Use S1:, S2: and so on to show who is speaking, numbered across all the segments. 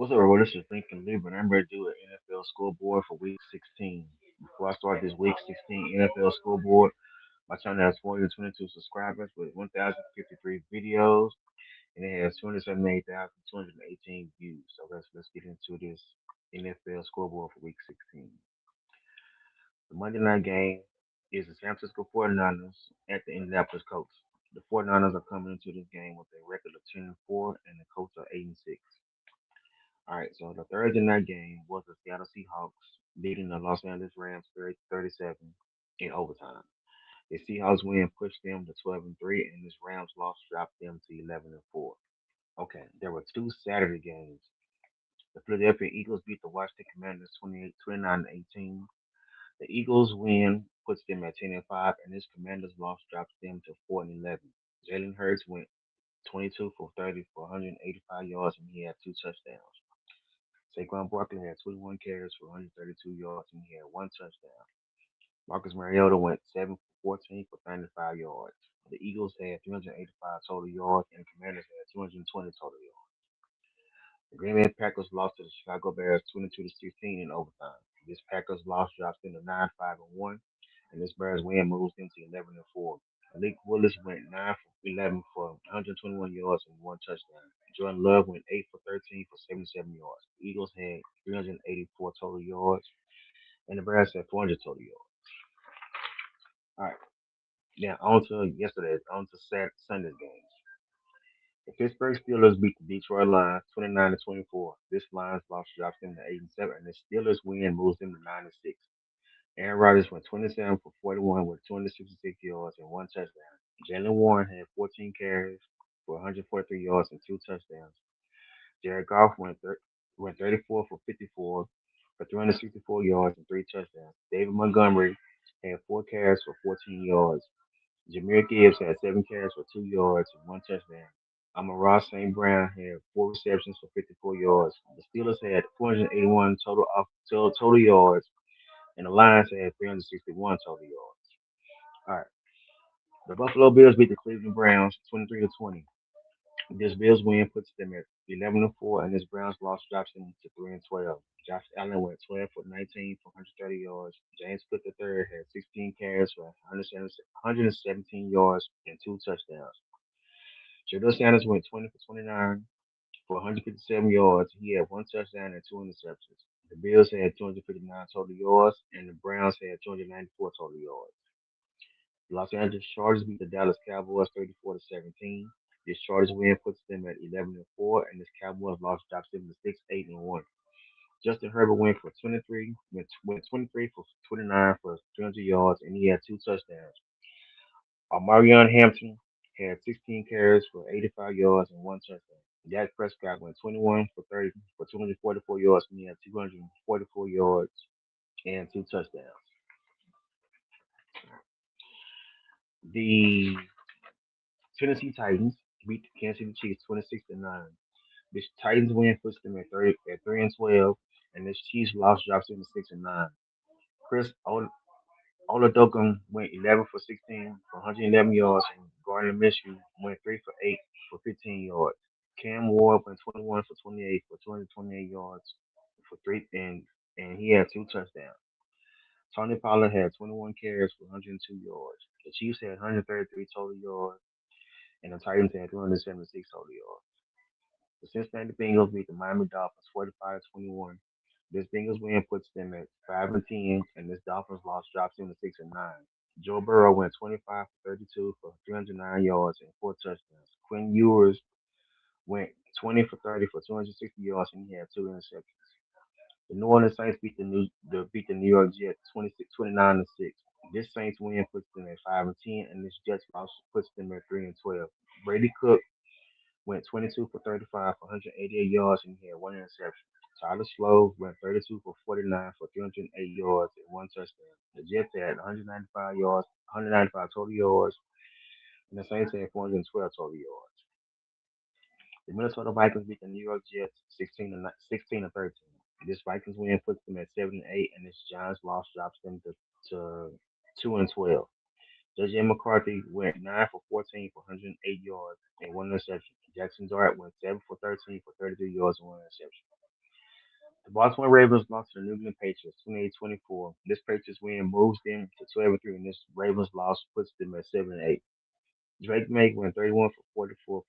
S1: What's up, everyone? This is Lincoln Lieber, and I'm ready to do an NFL scoreboard for Week 16. Before I start this Week 16 NFL scoreboard, my channel has 422 subscribers with 1,053 videos, and it has 278,218 views. So let's get into this NFL scoreboard for Week 16. The Monday night game is the San Francisco 49ers at the Indianapolis Colts. The 49ers are coming into this game with a record of 10-4, and the Colts are 8-6. All right, so the Thursday night game was the Seattle Seahawks beating the Los Angeles Rams 37 in overtime. The Seahawks win pushed them to 12-3, and this Rams loss dropped them to 11-4. Okay, there were two Saturday games. The Philadelphia Eagles beat the Washington Commanders 29-18. The Eagles win puts them at 10-5, and this Commanders loss drops them to 4-11. Jalen Hurts went 22 for 30 for 185 yards, and he had two touchdowns. Saquon Barkley had 21 carries for 132 yards and he had one touchdown. Marcus Mariota went 7 for 14 for 95 yards. The Eagles had 385 total yards and the Commanders had 220 total yards. The Green Bay Packers lost to the Chicago Bears 22-16 in overtime. This Packers loss drops them to 9-5-1, and this Bears win moves them to 11-4. Malik Willis went 9 for 11 for 121 yards and one touchdown. Jordan Love went 8 for 13 for 77 yards. The Eagles had 384 total yards, and the Bears had 400 total yards. All right, now on to Sunday's games. The Pittsburgh Steelers beat the Detroit Lions 29-24. This Lions loss drops them to 8-7, and the Steelers win moves them to 9-6. Aaron Rodgers went 27 for 41 with 266 yards and one touchdown. Jalen Warren had 14 carries for 143 yards and two touchdowns. Jared Goff went 34 for 54 for 364 yards and three touchdowns. David Montgomery had four carries for 14 yards. Jameer Gibbs had seven carries for 2 yards and one touchdown. Amon-Ra St. Brown had four receptions for 54 yards. The Steelers had 481 total yards, and the Lions had 361 total yards. All right. The Buffalo Bills beat the Cleveland Browns 23-20. This Bills win puts them at 11-4, and this Browns loss drops them to 3-12. Josh Allen went 12 for 19 for 130 yards. James Cook III had 16 carries for 117 yards and two touchdowns. Shadow Sanders went 20 for 29 for 157 yards. He had one touchdown and two interceptions. The Bills had 259 total yards, and the Browns had 294 total yards. The Los Angeles Chargers beat the Dallas Cowboys 34-17. This Chargers win puts them at 11-4, and this Cowboys loss drops them to 6-8-1. Justin Herbert went 23 for 29 for 300 yards, and he had two touchdowns. Marion Hampton had 16 carries for 85 yards and one touchdown. Dak Prescott went 21 for 30 for 244 yards, and he had 244 yards and two touchdowns. The Tennessee Titans beat the Kansas City Chiefs 26-9. This Titans win puts them at 3-12, and this Chiefs loss drops them to 6-9. Chris Oladokun went 11 for 16 for 111 yards, and Gardner Minshew went 3 for 8 for 15 yards. Cam Ward went 21 for 28 for 228 yards for and he had two touchdowns. Tony Pollard had 21 carries for 102 yards. The Chiefs had 133 total yards, and the Titans had 276 total yards. The Cincinnati Bengals beat the Miami Dolphins 45-21. This Bengals win puts them at 5-10, and this Dolphins loss drops them to 6-9. Joe Burrow went 25 for 32 for 309 yards and four touchdowns. Quinn Ewers went 20 for 30 for 260 yards, and he had two interceptions. The New Orleans Saints beat the New York Jets 29-6. This Saints win puts them at 5-10, and this Jets loss puts them at 3-12. Brady Cook went 22 for 35 for 188 yards and he had one interception. Tyler Slow went 32 for 49 for 308 yards and one touchdown. The Jets had 195 yards, 195 total yards, and the Saints had 412 total yards. The Minnesota Vikings beat the New York Jets 16-13. This Vikings win puts them at 7-8, and this Giants loss drops them to 2-12. J.J. McCarthy went 9 for 14 for 108 yards and one interception. Jackson Dart went 7 for 13 for 33 yards and one interception. The Baltimore Ravens lost to the New England Patriots 28-24. This Patriots win moves them to 12-3, and this Ravens loss puts them at 7-8. Drake May went 31 for 44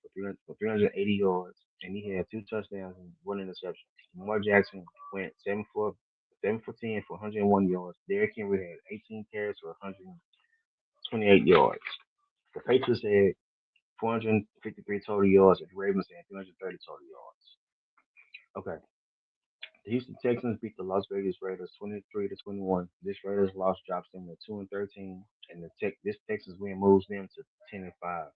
S1: for 380 yards, and he had two touchdowns and one interception. Lamar Jackson went 7 for 10 for 101 yards. Derrick Henry had 18 carries for 128 yards. The Patriots had 453 total yards, and the Ravens had 330 total yards. Okay. The Houston Texans beat the Las Vegas Raiders 23-21. This Raiders loss drops them to 2-13, and this Texas win moves them to 10-5.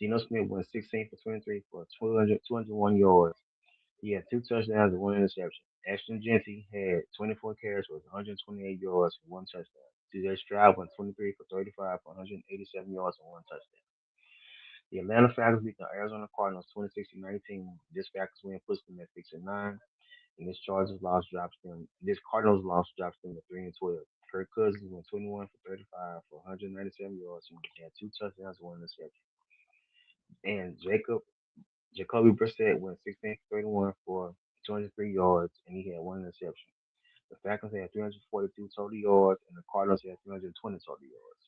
S1: Geno Smith went 16 for 23 for 201 yards. He had two touchdowns and one interception. Ashton Jeanty had 24 carries with 128 yards and one touchdown. CJ Stroud went 23 for 35 for 187 yards and one touchdown. The Atlanta Falcons beat the Arizona Cardinals 26-19. This Falcons win puts them at 6-9, and This Cardinals loss drops them to 3-12. Kirk Cousins went 21 for 35 for 197 yards and had two touchdowns and one interception. And Jacoby Brissett went 16 for 31 for 203 yards, and he had one interception. The Falcons had 342 total yards, and the Cardinals had 320 total yards.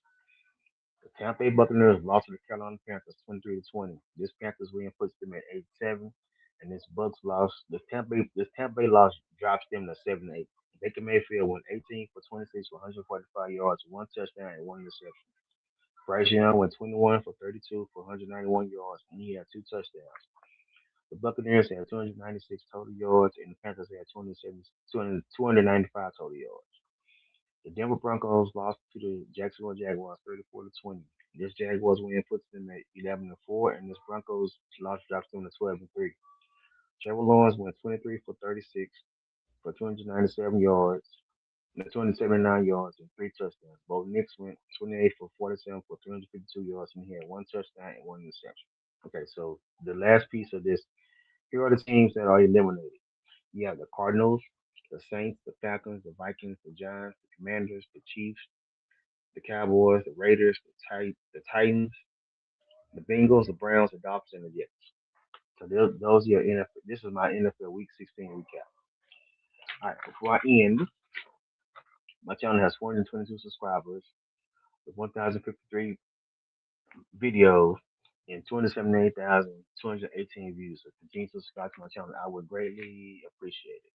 S1: The Tampa Bay Buccaneers lost to the Carolina Panthers 23-20. This Panthers win puts them at 8-7, and this Tampa Bay loss drops them to 7-8. Baker Mayfield went 18 for 26 for 145 yards, one touchdown, and one interception. Bryce Young went 21 for 32 for 191 yards, and he had two touchdowns. The Buccaneers had 296 total yards, and the Panthers had 295 total yards. The Denver Broncos lost to the Jacksonville Jaguars 34-20. This Jaguars win puts them at 11-4, and this Broncos loss drops them to 12-3. Trevor Lawrence went 23 for 36 for 297 yards, 279 yards, and three touchdowns. Bo Nix went 28 for 47 for 352 yards, and he had one touchdown and one interception. Okay, so the last piece of this, here are the teams that are eliminated. You have the Cardinals, the Saints, the Falcons, the Vikings, the Giants, the Commanders, the Chiefs, the Cowboys, the Raiders, the Titans, the Bengals, the Browns, the Dolphins, and the Jets. So those are your NFL. This is my NFL Week 16 recap. All right, before I end, my channel has 422 subscribers with 1,053 videos and 278,218 views. So continue to subscribe to my channel. I would greatly appreciate it.